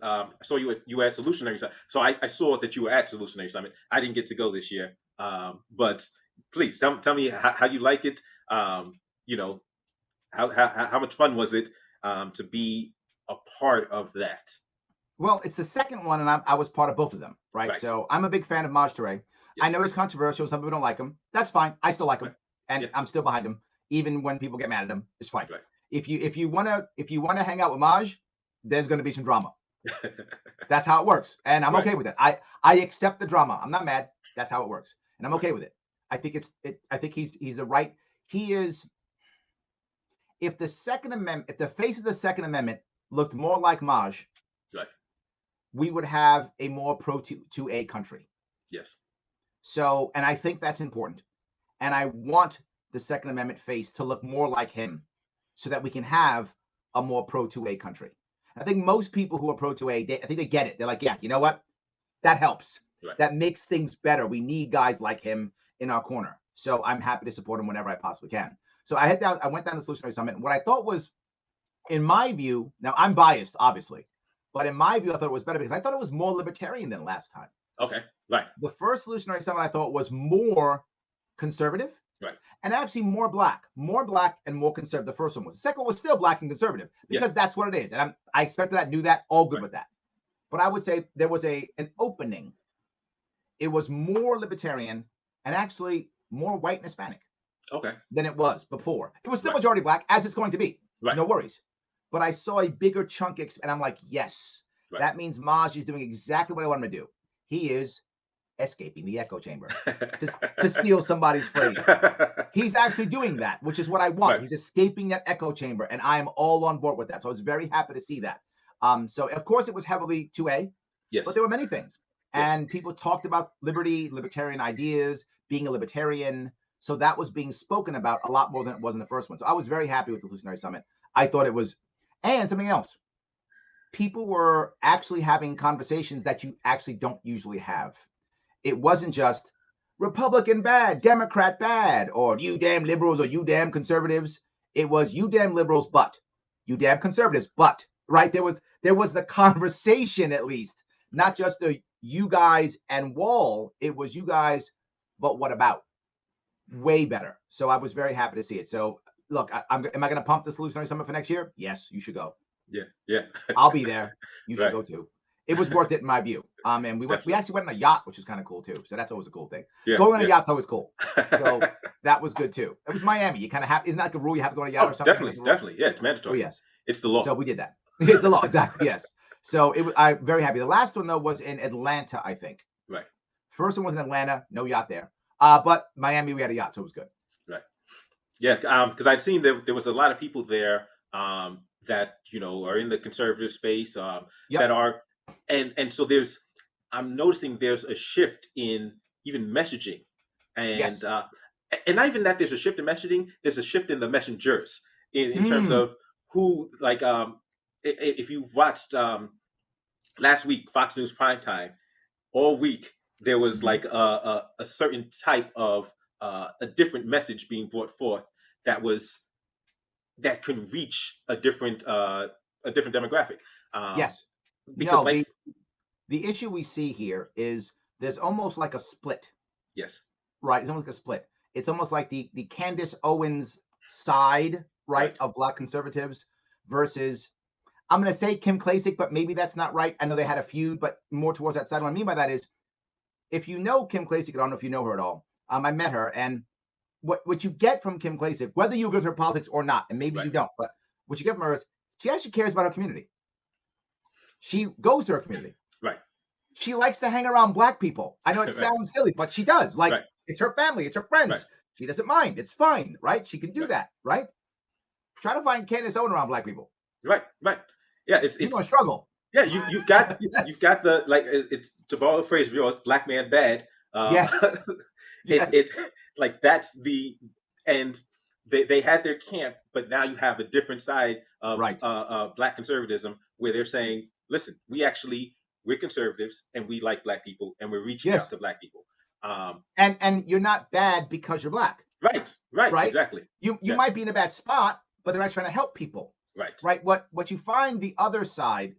I saw you were at Solutionary Summit. So I saw that you were at Solutionary Summit. I didn't get to go this year. But please tell me how you like it. You know, how much fun was it to be a part of that? Well, it's the second one, and I was part of both of them, right? Right. So I'm a big fan of Maj Toure. I Yes. know he's controversial. Some people don't like him. That's fine. I still like Right. him, and Yeah. I'm still behind him, even when people get mad at him. It's fine. Right. If you wanna hang out with Maj, there's gonna be some drama. That's how it works, and I'm Right. okay with it. I accept the drama. I'm not mad. That's how it works, and I'm Right. okay with it. I think he's the right. He is. If the Second Amendment, if the face of the Second Amendment looked more like Maj, Right. we would have a more pro 2A country. Yes. So, and I think that's important. And I want the Second Amendment face to look more like him so that we can have a more pro 2A country. I think most people who are pro 2A, I think they get it. They're like, yeah, you know what? That helps. Right. That makes things better. We need guys like him in our corner. So I'm happy to support him whenever I possibly can. So I went down to the Solutionary Summit. And what I thought was, in my view, now I'm biased, obviously, but in my view, I thought it was better because I thought it was more libertarian than last time. Okay. Right. The first Solutionary Summit I thought was more conservative Right. and actually more black and more conservative. The first one was. The second one was still black and conservative Yeah. because that's what it is. And I expected that, knew that, all good Right. with that. But I would say there was an opening. It was more libertarian and actually more white and Hispanic Okay. than it was before. It was still Right. majority black, as it's going to be. Right. No worries. But I saw a bigger chunk, and I'm like, yes, Right. that means Maj is doing exactly what I want him to do. He is escaping the echo chamber, to steal somebody's phrase. He's actually doing that, which is what I want. Right. He's escaping that echo chamber, and I am all on board with that. So I was very happy to see that. So of course it was heavily 2A, but Yes. there were many things. Yeah. And people talked about liberty, libertarian ideas, being a libertarian. So that was being spoken about a lot more than it was in the first one. So I was very happy with the Solutionary Summit. I thought it was, and something else. People were actually having conversations that you actually don't usually have. It wasn't just Republican bad, Democrat bad, or you damn liberals or you damn conservatives. It was you damn liberals, but you damn conservatives, but right there was the conversation at least, not just the you guys and wall. It was you guys, but what about? Way better. So I was very happy to see it. So look, am I going to pump the Solutionary Summit for next year? Yes, you should go. Yeah. Yeah. I'll be there. You should Right. go too. It was worth it in my view. And we Definitely. actually went on a yacht, which is kind of cool too. So that's always a cool thing. Yeah. Going on a Yeah. yacht's always cool. So that was good too. It was Miami. You kind of have, isn't that like a rule? You have to go on a yacht or Oh, something? definitely. Definitely. Yeah. It's So mandatory. yes. It's the law. So we did that. It's the law. Exactly. Yes. So I'm very happy. The last one though was in Atlanta, I think. Right. First one was in Atlanta. No yacht there. But Miami, we had a yacht, so it was good. Right. Yeah. Because I'd seen that there was a lot of people there that are in the conservative space Yep. that are, and so I'm noticing there's a shift in even messaging, and Yes. and not even that there's a shift in messaging. There's a shift in the messengers in terms of who if you've watched last week Fox News primetime all week there was like a certain type of a different message being brought forth that could reach a different demographic. Yes. Because No, like the issue we see here is there's almost like a split. yes, Right. It's almost like a split. It's almost like the Candace Owens side, right, right, of black conservatives versus, I'm going to say Kim Klacik, but maybe that's not right. I know they had a feud, but more towards that side. What I mean by that is, if you know Kim Klacik, I don't know if you know her at all. I met her, and what you get from Kim Klacik, whether you agree with her politics or not, and maybe you right, don't, but what you get from her is she actually cares about her community. She goes to her community. right, She likes to hang around black people. I know it right, sounds silly, but she does. Like, right, it's her family, it's her right, friends. She doesn't mind. It's fine, right? She can do right, that, right? Try to find Candace Owen around black people. right, right. Yeah, You're going it's to struggle. yeah. You've got Yes. the like it's to borrow a phrase of yours, black man bad. Um, Yes. it's Yes. like that's the and they had their camp, but now you have a different side of Right. black conservatism where they're saying, listen, we're conservatives and we like black people and we're reaching Yes. out to black people. And you're not bad because you're black, Right, right, right? exactly. You Yeah, might be in a bad spot, but they're actually trying to help people, right, right? What you find the other side,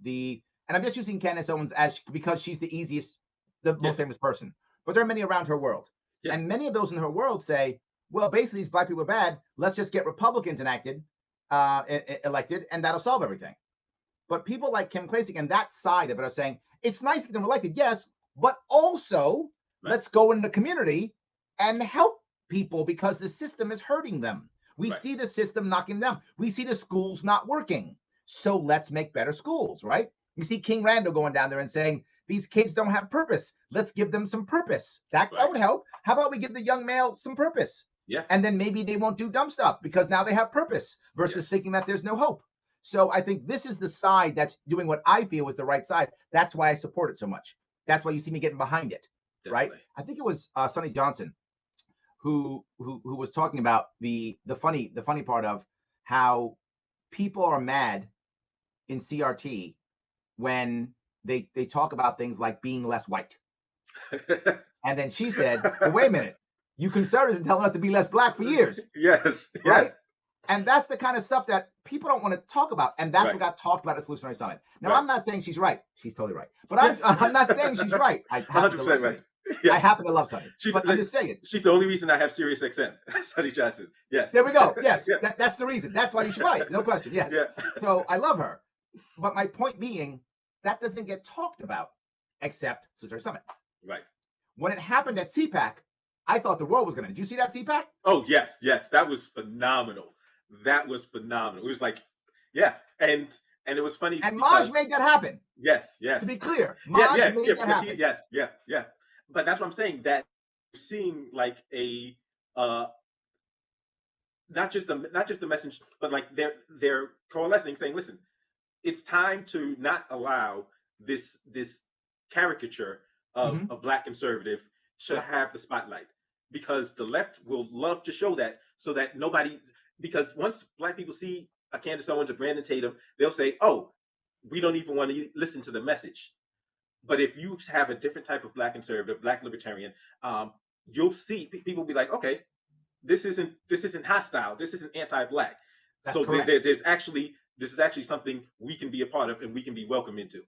and I'm just using Candace Owens as because she's the easiest, the Yeah. most famous person. But there are many around her world, Yeah. and many of those in her world say, "Well, basically, these black people are bad. Let's just get Republicans elected, and that'll solve everything." But people like Kim Klacik and that side of it are saying it's nice to get them elected, yes, but also Right. let's go in the community and help people because the system is hurting them. We Right. see the system knocking them down. We see the schools not working. So let's make better schools, right? You see King Randall going down there and saying, these kids don't have purpose. Let's give them some purpose. That would Right. help. How about we give the young male some purpose? Yeah. And then maybe they won't do dumb stuff because now they have purpose versus Yes. thinking that there's no hope. So I think this is the side that's doing what I feel is the right side. That's why I support it so much. That's why you see me getting behind it, right? Definitely. I think it was Sonny Johnson who was talking about the funny part of how people are mad in CRT when they talk about things like being less white. And then she said, "Well, wait a minute, you conservatives have been telling us to be less black for years, Yes. right?" Yes. And that's the kind of stuff that people don't want to talk about. And that's Right. what got talked about at Solutionary Summit. Now, Right. I'm not saying she's right. She's totally right. But Yes. I'm not saying she's right. I happen to 100% love right. Sunny. I Yes. happen to love Sunny. She's But I'm just saying. she's the only reason I have Sirius XM. Sonny Johnson. Yes. There we go. Yes. Yeah. That's the reason. That's why you should buy it. No question. Yes. Yeah. So I love her. But my point being, that doesn't get talked about except Solutionary Summit. Right. When it happened at CPAC, I thought the world was going to. Did you see that CPAC? Oh, yes. Yes. That was phenomenal. That was phenomenal. It was like, yeah. And it was funny. And because, Maj made that happen. Yes. Yes. To be clear, Maj made that happen. Yes. Yeah. Yeah. But that's what I'm saying, that seeing like a not just the message, but like they're coalescing, saying, listen, it's time to not allow this caricature of a black conservative to have the spotlight, because the left will love to show that, so that nobody, because once black people see a Candace Owens or Brandon Tatum, they'll say, oh, we don't even want to listen to the message. But if you have a different type of black conservative, black libertarian, you'll see people be like, okay, this isn't hostile, this isn't anti-black. That's So correct. this is actually something we can be a part of and we can be welcome into.